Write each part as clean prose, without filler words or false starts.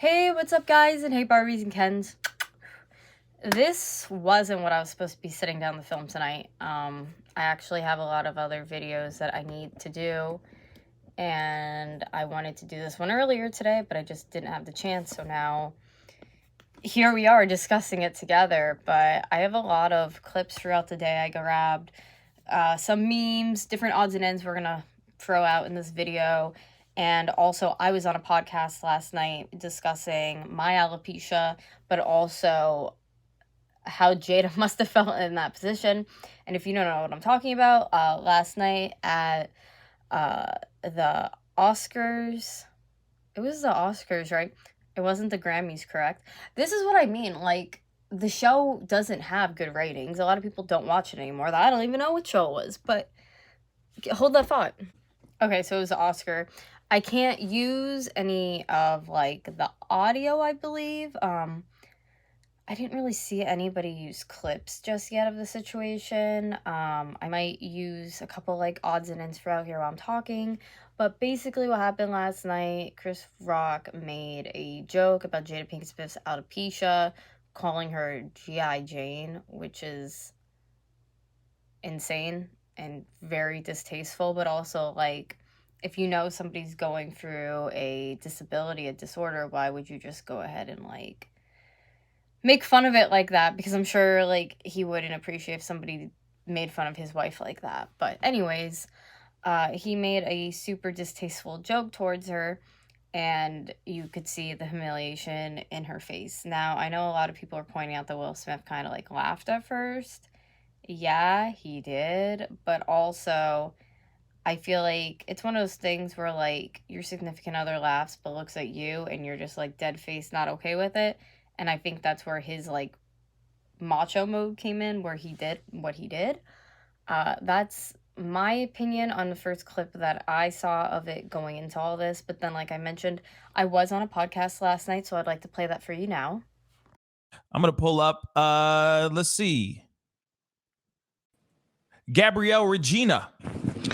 Hey, what's up, guys? And hey, Barbies and Kens. This wasn't what I was supposed to be sitting down to film tonight. I actually have a lot of other videos that I need to do, and I wanted to do this one earlier today, but I just didn't have the chance, so now here we are discussing it together. But I have a lot of clips throughout the day I grabbed, some memes, different odds and ends we're gonna throw out in this video. And also, I was on a podcast last night discussing my alopecia, but also how Jada must have felt in that position. And if you don't know what I'm talking about, last night at the Oscars, it was the Oscars, right? It wasn't the Grammys, correct? This is what I mean. Like, the show doesn't have good ratings. A lot of people don't watch it anymore. I don't even know what show it was, but hold that thought. Okay, so it was the Oscar. I can't use any of, like, the audio, I believe. I didn't really see anybody use clips just yet of the situation. I might use a couple, like, odds and ends throughout here while I'm talking. But basically what happened last night, Chris Rock made a joke about Jada Pinkett Smith's alopecia, calling her G.I. Jane, which is insane and very distasteful, but also, like, if you know somebody's going through a disability, a disorder, why would you just go ahead and, like, make fun of it like that? Because I'm sure, like, he wouldn't appreciate if somebody made fun of his wife like that. But anyways, he made a super distasteful joke towards her, and you could see the humiliation in her face. Now, I know a lot of people are pointing out that Will Smith kind of, like, laughed at first. Yeah, he did, but also I feel like it's one of those things where, like, your significant other laughs but looks at you and you're just, like, dead face, not okay with it. And I think that's where his, like, macho mode came in, where he did what he did. That's my opinion on the first clip that I saw of it going into all this. But then, like I mentioned, I was on a podcast last night, so I'd like to play that for you now. I'm going to pull up, let's see, Gabrielle Regina.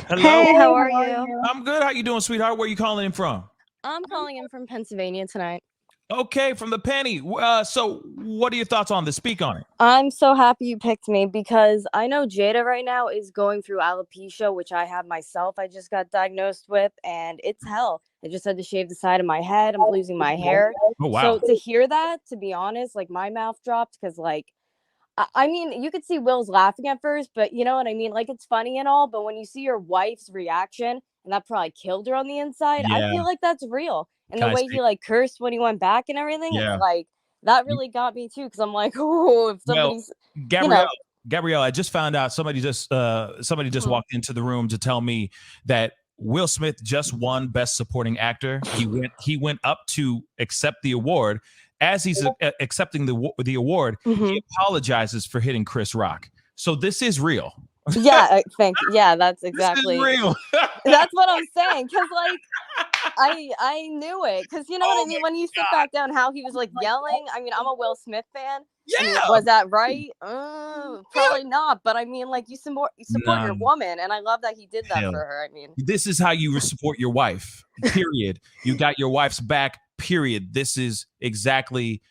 Hello. Hey, how are you? I'm good. How you doing, sweetheart? Where are you calling in from? I'm calling in from Pennsylvania tonight. Okay, from the Penny. So what are your thoughts on this? Speak on it. I'm so happy you picked me because I know Jada right now is going through alopecia, which I have myself. I just got diagnosed with, and it's hell. I just had to shave the side of my head. I'm losing my hair. Oh, wow. So to hear that, to be honest, like, my mouth dropped because, like, I mean, you could see Will's laughing at first, but you know what I mean? Like, it's funny and all, but when you see your wife's reaction, and that probably killed her on the inside, I feel like that's real. And the way he, like, cursed when he went back and everything, it's like, that really got me too, because I'm like, oh, if somebody's, Gabrielle, I just found out somebody just walked into the room to tell me that Will Smith just won Best Supporting Actor. He went up to accept the award. As he's accepting the award, he apologizes for hitting Chris Rock. So this is real. Yeah, thank you. Yeah, that's exactly this is real. That's what I'm saying. Because, like, I knew it. Because, you know what I mean? When you sit back down, how he was, like, yelling. I mean, I'm a Will Smith fan. Yeah. I mean, was that right? Probably not. But I mean, like, you support your woman, and I love that he did that for her. I mean, this is how you support your wife. Period. You got your wife's back. Period. This is exactly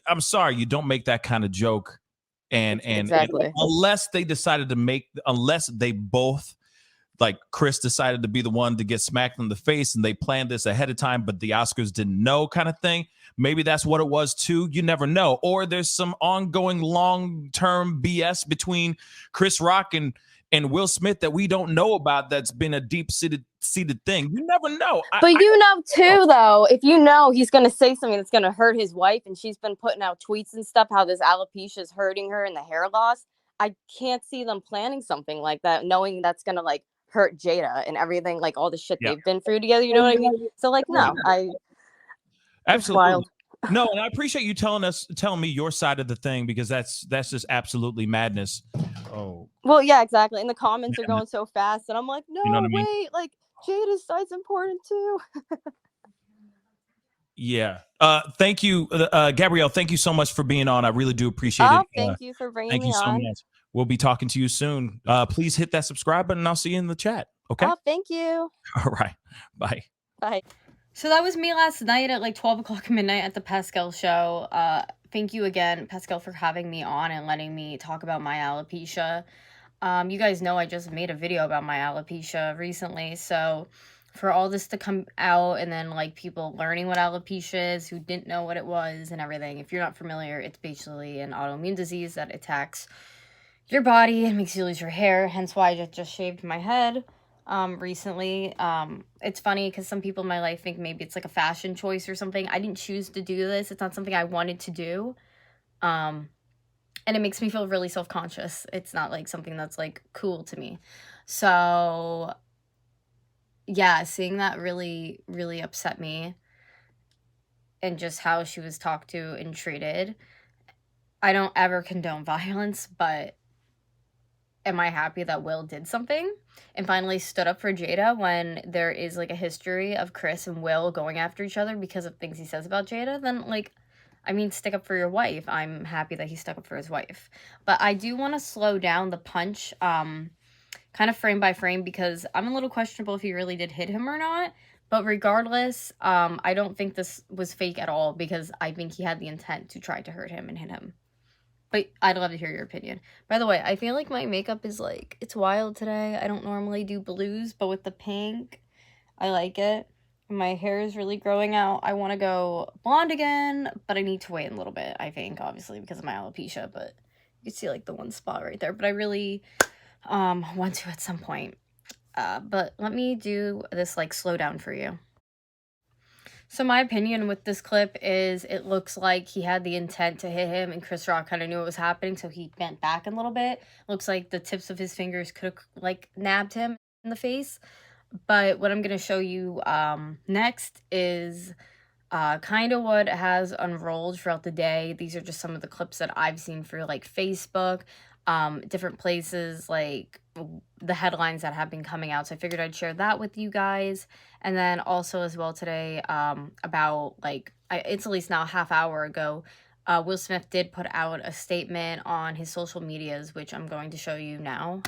I'm sorry, you don't make that kind of joke. And unless they decided to unless they both, like, Chris decided to be the one to get smacked in the face and they planned this ahead of time, but the Oscars didn't know, kind of thing. Maybe that's what it was too. You never know. Or there's some ongoing long-term BS between Chris Rock and Will Smith that we don't know about. That's been a deep-seated thing. You never know. But you know too, though, if you know he's going to say something that's going to hurt his wife, and she's been putting out tweets and stuff, how this alopecia is hurting her and the hair loss, I can't see them planning something like that, knowing that's going to, like, hurt Jada and everything, like, all the shit they've been through together. You know what I mean? So, like, no, absolutely. Wild. No, and I appreciate you telling me your side of the thing, because that's just absolutely madness. Oh. Well, yeah, exactly. And the comments are going so fast, and I'm like, no, you know what I mean? Wait, like, Jada's side's important too. Yeah. Thank you, Gabrielle. Thank you so much for being on. I really do appreciate it. Thank you for bringing me on. Thank you so much. We'll be talking to you soon. Please hit that subscribe button, and I'll see you in the chat. Okay. Oh, thank you. All right. Bye. Bye. So that was me last night at like 12 o'clock midnight at the Pascal show. Thank you again, Pascal, for having me on and letting me talk about my alopecia. You guys know I just made a video about my alopecia recently, so for all this to come out and then like people learning what alopecia is who didn't know what it was and everything, if you're not familiar, it's basically an autoimmune disease that attacks your body and makes you lose your hair, hence why I just shaved my head recently. It's funny because some people in my life think maybe it's like a fashion choice or something. I didn't choose to do this. It's not something I wanted to do. And it makes me feel really self-conscious. It's not like something that's like cool to me. So yeah, seeing that really, really upset me, and just how she was talked to and treated. I don't ever condone violence, but am I happy that Will did something and finally stood up for Jada when there is like a history of Chris and Will going after each other because of things he says about Jada? Then like, I mean, stick up for your wife. I'm happy that he stuck up for his wife. But I do want to slow down the punch kind of frame by frame because I'm a little questionable if he really did hit him or not. But regardless, I don't think this was fake at all because I think he had the intent to try to hurt him and hit him. But I'd love to hear your opinion. By the way, I feel like my makeup is like, it's wild today. I don't normally do blues, but with the pink, I like it. My hair is really growing out. I want to go blonde again, but I need to wait a little bit, I think, obviously, because of my alopecia. But you can see like the one spot right there. But I really want to at some point. But let me do this like slow down for you. So my opinion with this clip is it looks like he had the intent to hit him and Chris Rock kind of knew what was happening, so he bent back a little bit. Looks like the tips of his fingers could have like nabbed him in the face. But what I'm going to show you next is kind of what has unrolled throughout the day. These are just some of the clips that I've seen for like Facebook, different places, like the headlines that have been coming out. So I figured I'd share that with you guys. And then also as well today about like, it's at least now a half hour ago, Will Smith did put out a statement on his social medias, which I'm going to show you now.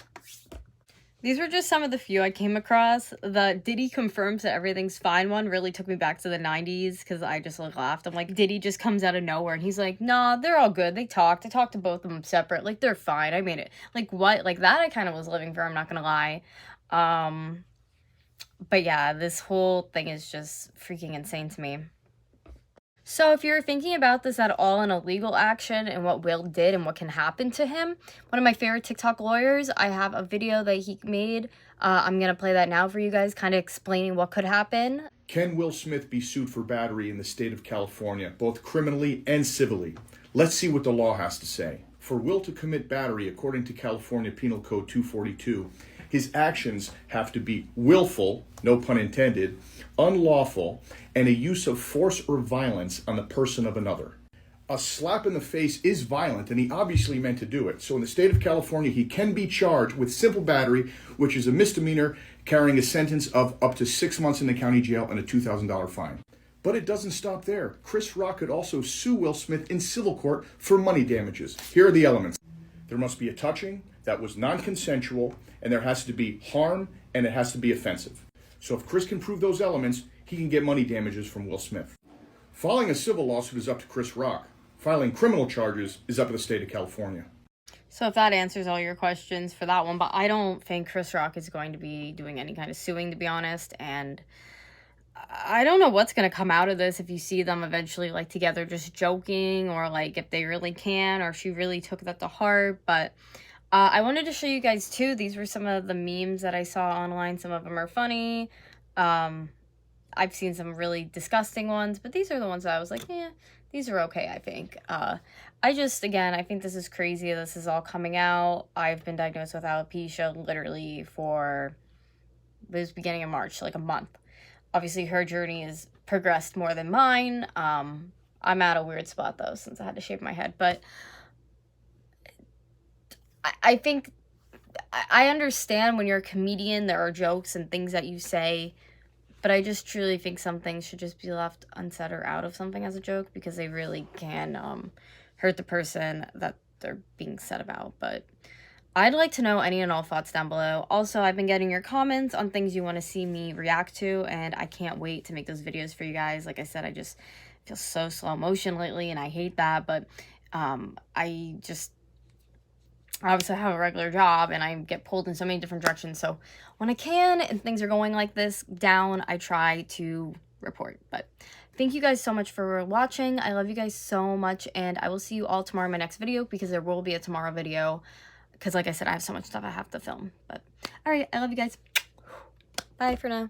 These were just some of the few I came across. The Diddy confirms that everything's fine one really took me back to the 90s because I just like laughed. I'm like, Diddy just comes out of nowhere and he's like, nah, they're all good. They talked. I talked to both of them separate. Like, they're fine. I made it. Like, what? Like, that I kind of was living for, I'm not gonna lie. But yeah, this whole thing is just freaking insane to me. So if you're thinking about this at all in a legal action and what Will did and what can happen to him, one of my favorite TikTok lawyers, I have a video that he made. I'm going to play that now for you guys, kind of explaining what could happen. Can Will Smith be sued for battery in the state of California, both criminally and civilly? Let's see what the law has to say. For Will to commit battery, according to California Penal Code 242, his actions have to be willful, no pun intended, unlawful, and a use of force or violence on the person of another. A slap in the face is violent, and he obviously meant to do it. So in the state of California, he can be charged with simple battery, which is a misdemeanor, carrying a sentence of up to 6 months in the county jail and a $2,000 fine. But it doesn't stop there. Chris Rock could also sue Will Smith in civil court for money damages. Here are the elements. There must be a touching that was non-consensual, and there has to be harm, and it has to be offensive. So if Chris can prove those elements, he can get money damages from Will Smith. Filing a civil lawsuit is up to Chris Rock. Filing criminal charges is up to the state of California. So if that answers all your questions for that one, but I don't think Chris Rock is going to be doing any kind of suing, to be honest, and I don't know what's going to come out of this, if you see them eventually like together just joking, or like if they really can, or if she really took that to heart. But I wanted to show you guys too, these were some of the memes that I saw online. Some of them are funny. I've seen some really disgusting ones, but these are the ones that I was like, yeah, these are okay, I think. Again, I think this is crazy. This is all coming out. I've been diagnosed with alopecia literally for, it was beginning of March, like a month. Obviously, her journey has progressed more than mine. I'm at a weird spot, though, since I had to shave my head. But I think I understand when you're a comedian, there are jokes and things that you say. But I just truly think some things should just be left unsaid or out of something as a joke, because they really can hurt the person that they're being said about. But I'd like to know any and all thoughts down below. Also, I've been getting your comments on things you want to see me react to, and I can't wait to make those videos for you guys. Like I said, I just feel so slow motion lately, and I hate that, but I obviously have a regular job, and I get pulled in so many different directions, so when I can, and things are going like this down, I try to report. But thank you guys so much for watching. I love you guys so much, and I will see you all tomorrow in my next video, because there will be a tomorrow video. Because like I said, I have so much stuff I have to film. But, alright, I love you guys. Bye for now.